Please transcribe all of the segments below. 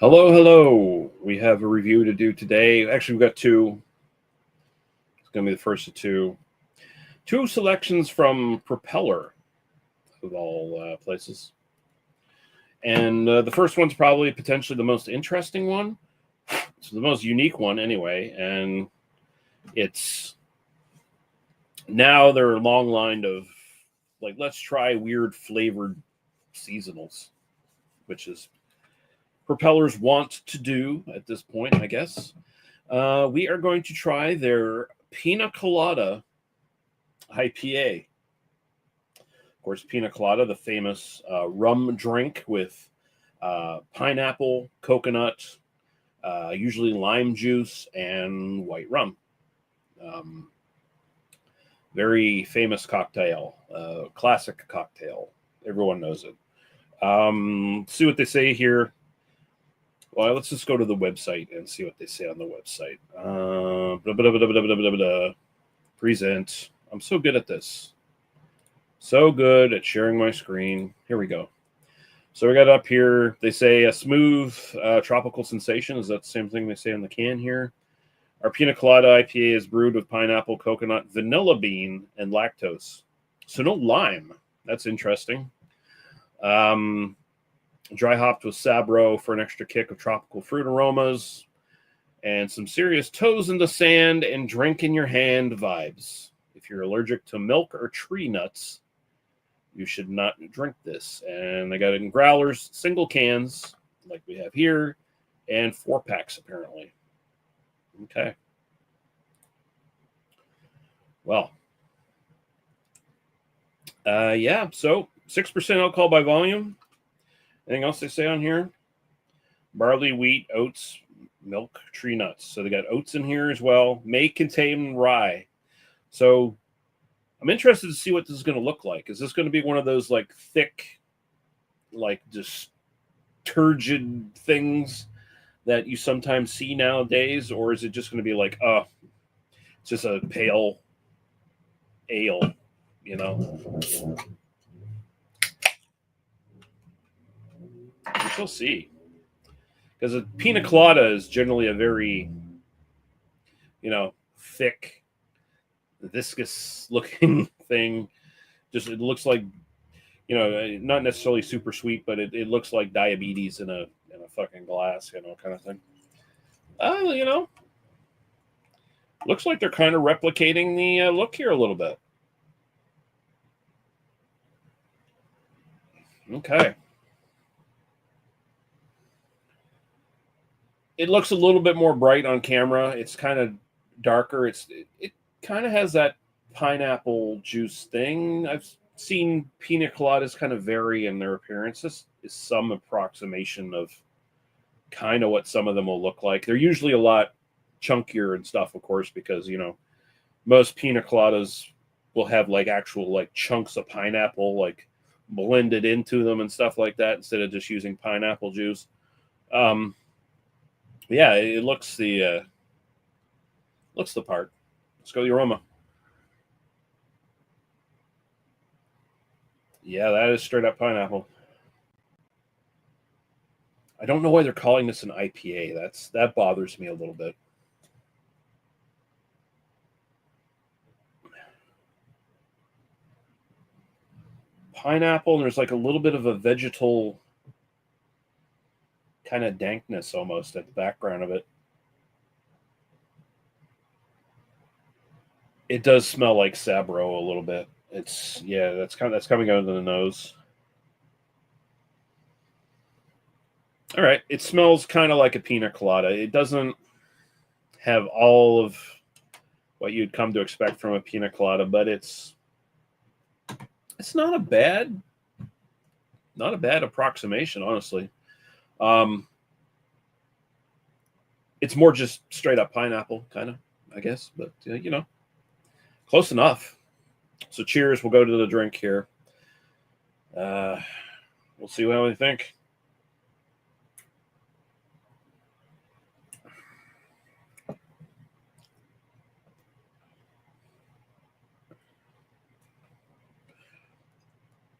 Hello, hello. We have a review to do today. Actually, we've got two. It's going to be the first of two. Two selections from Propeller, of all places. And the first one's probably potentially the most interesting one. It's the most unique one, anyway. And it's now they're long lined of, like, let's try weird flavored seasonals, which is Propellers want to do at this point, I guess. We are going to try their Piña Colada IPA. Of course, Piña Colada, the famous rum drink with pineapple, coconut, usually lime juice, and white rum. Very famous cocktail, classic cocktail. Everyone knows it. See what they say here. Well, let's just go to the website and see what they say on the website. Present. I'm so good at this. So good at sharing my screen. Here we go. So we got up here. They say a smooth tropical sensation. Is that the same thing they say on the can here? Our Piña Colada IPA is brewed with pineapple, coconut, vanilla bean, and lactose. So no lime. That's interesting. Dry hopped with Sabro for an extra kick of tropical fruit aromas and some serious toes in the sand and drink in your hand vibes. If you're allergic to milk or tree nuts, you should not drink this. And they got it in growlers, single cans, like we have here, and 4-packs, apparently. Okay. Well, yeah, so 6% alcohol by volume. Anything else they say on here? Barley, wheat, oats, milk, tree nuts. So they got oats in here as well. May contain rye. So I'm interested to see what this is going to look like. Is this going to be one of those like thick, like just turgid things that you sometimes see nowadays? Or is it just going to be like, it's just a pale ale, you know? We shall see. Because a pina colada is generally a very, thick, viscous looking thing. Just it looks like, not necessarily super sweet, but it looks like diabetes in a fucking glass, kind of thing. Looks like they're kind of replicating the look here a little bit. Okay. It looks a little bit more bright on camera. It's kind of darker. It kind of has that pineapple juice thing. I've seen pina coladas kind of vary in their appearance. This is some approximation of kind of what some of them will look like. They're usually a lot chunkier and stuff, of course, because most pina coladas will have like actual like chunks of pineapple like blended into them and stuff like that instead of just using pineapple juice. Yeah, it looks the part. Let's go the aroma. Yeah, that is straight up pineapple. I don't know why they're calling this an IPA. That bothers me a little bit. Pineapple, and there's like a little bit of a vegetal kind of dankness almost at the background of it. It does smell like Sabro a little bit. That's coming out of the nose. All right, it smells kind of like a pina colada. It doesn't have all of what you'd come to expect from a pina colada, but it's not a bad approximation, honestly. It's more just straight up pineapple, kind of, I guess, but close enough. So cheers. We'll go to the drink here. We'll see what we think.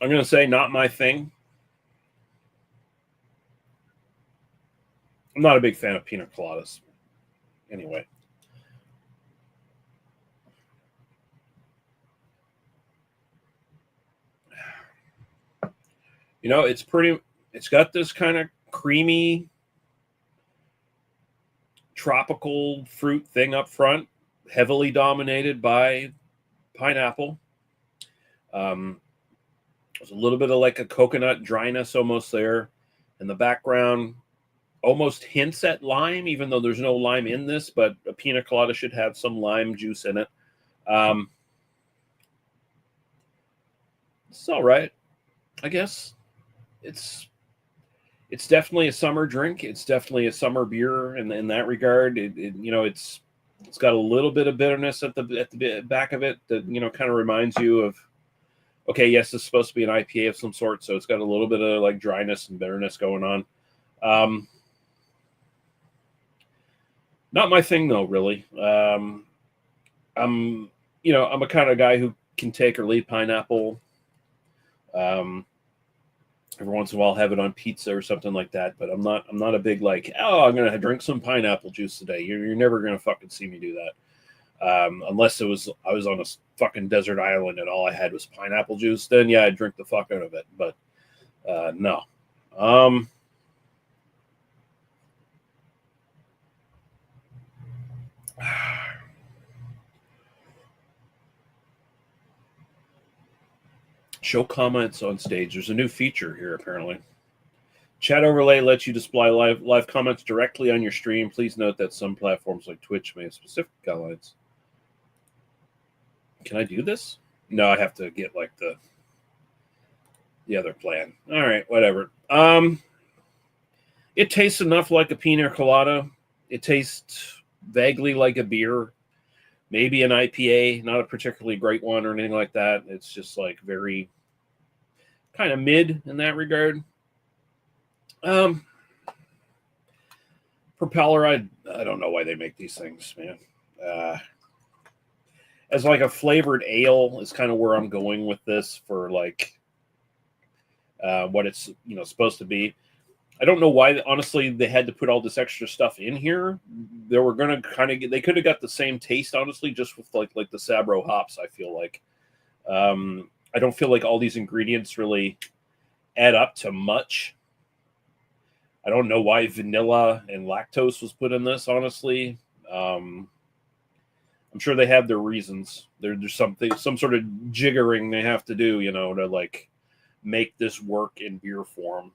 I'm going to say not my thing. I'm not a big fan of pina coladas. Anyway. It's got this kind of creamy tropical fruit thing up front, heavily dominated by pineapple. There's a little bit of like a coconut dryness almost there. In the background, almost hints at lime, even though there's no lime in this, but a pina colada should have some lime juice in it. It's all right, I guess. It's definitely a summer drink. It's definitely a summer beer in that regard. It's got a little bit of bitterness at the back of it that kind of reminds you of, okay, yes, it's supposed to be an IPA of some sort, so it's got a little bit of like dryness and bitterness going on. Not my thing though, really. I'm a kind of guy who can take or leave pineapple. Every once in a while, have it on pizza or something like that. But I'm not a big like, oh, I'm gonna drink some pineapple juice today. You're never gonna fucking see me do that, unless I was on a fucking desert island and all I had was pineapple juice. Then yeah, I'd drink the fuck out of it. But no. Show comments on stage. There's a new feature here, apparently. Chat overlay lets you display live comments directly on your stream. Please note that some platforms like Twitch may have specific guidelines. Can I do this? No, I have to get like the other plan. All right, whatever. It tastes enough like a pina colada. It tastes vaguely like a beer. Maybe an IPA, not a particularly great one or anything like that. It's just like very kind of mid in that regard. Propeller, I don't know why they make these things, man. As like a flavored ale is kind of where I'm going with this for like what it's supposed to be. I don't know why, honestly, they had to put all this extra stuff in here. They were going to they could have got the same taste, honestly, just with like the Sabro hops, I feel like. I don't feel like all these ingredients really add up to much. I don't know why vanilla and lactose was put in this, honestly. I'm sure they have their reasons. There's some sort of jiggering they have to do, to like make this work in beer form.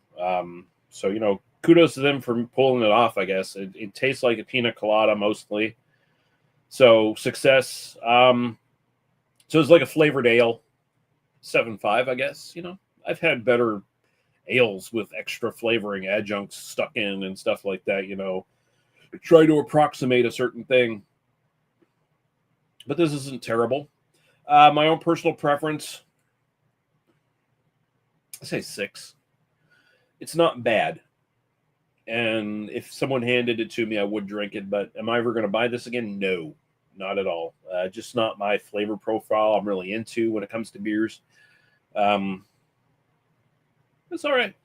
So, kudos to them for pulling it off, I guess. It tastes like a pina colada mostly. So, success. So, it's like a flavored ale. 7.5, I guess. I've had better ales with extra flavoring adjuncts stuck in and stuff like that, try to approximate a certain thing. But this isn't terrible. My own personal preference, I say 6. It's not bad. And if someone handed it to me, I would drink it. But am I ever going to buy this again? No, not at all. Just not my flavor profile I'm really into when it comes to beers. It's all right.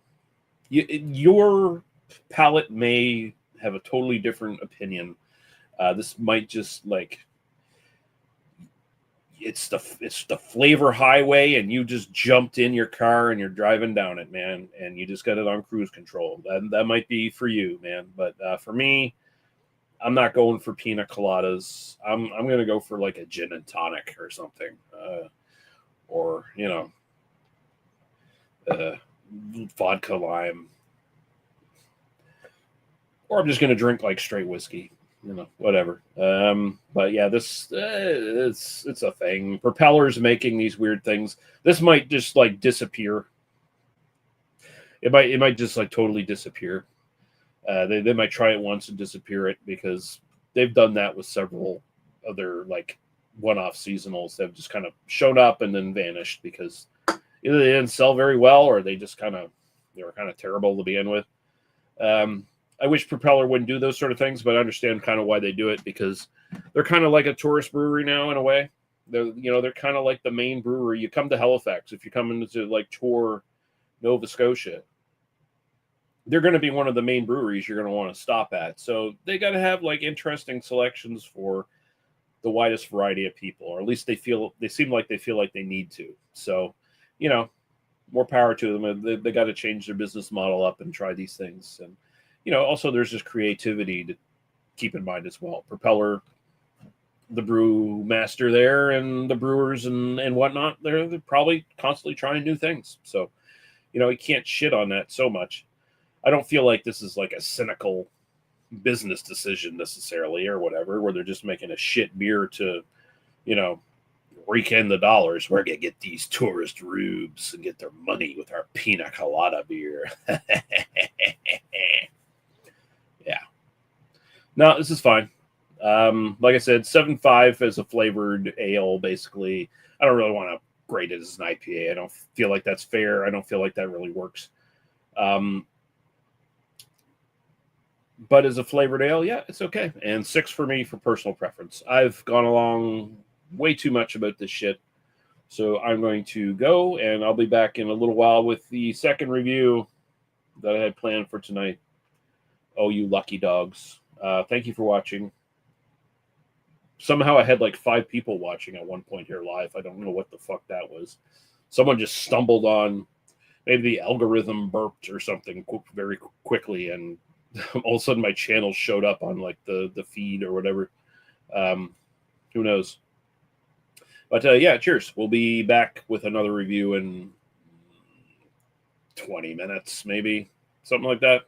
Your palate may have a totally different opinion. This might just like it's the flavor highway, and you just jumped in your car and you're driving down it, man, and you just got it on cruise control. That might be for you, man. But for me, I'm not going for pina coladas. I'm gonna go for like a gin and tonic or something, or vodka lime, or I'm just gonna drink like straight whiskey. Whatever. But yeah, this it's a thing. Propeller's making these weird things. This might just like disappear. It might just like totally disappear. They might try it once and disappear it, because they've done that with several other like one-off seasonals that have just kind of showed up and then vanished because either they didn't sell very well or they were kind of terrible to begin with. I wish Propeller wouldn't do those sort of things, but I understand kind of why they do it, because they're kind of like a tourist brewery now in a way. They're kind of like the main brewery. You come to Halifax, if you come into like tour Nova Scotia, they're going to be one of the main breweries you're going to want to stop at. So they got to have like interesting selections for the widest variety of people, or at least they seem like they feel like they need to. So, more power to them. They got to change their business model up and try these things. And, also there's just creativity to keep in mind as well. Propeller, the brew master there, and the brewers and whatnot, they're probably constantly trying new things. So, you can't shit on that so much. I don't feel like this is like a cynical business decision necessarily or whatever, where they're just making a shit beer to, rake in the dollars. We're going to get these tourist rubes and get their money with our Piña Colada beer. Yeah. No, this is fine. Like I said, 7.5 as a flavored ale, basically. I don't really want to grade it as an IPA. I don't feel like that's fair. I don't feel like that really works. But as a flavored ale, yeah, it's okay. And 6 for me for personal preference. I've gone along way too much about this shit. So I'm going to go, and I'll be back in a little while with the second review that I had planned for tonight. Oh, you lucky dogs. Thank you for watching. Somehow I had like 5 people watching at one point here live. I don't know what the fuck that was. Someone just stumbled on, maybe the algorithm burped or something very quickly, and all of a sudden my channel showed up on like the feed or whatever. Who knows? But yeah, cheers. We'll be back with another review in 20 minutes, maybe. Something like that.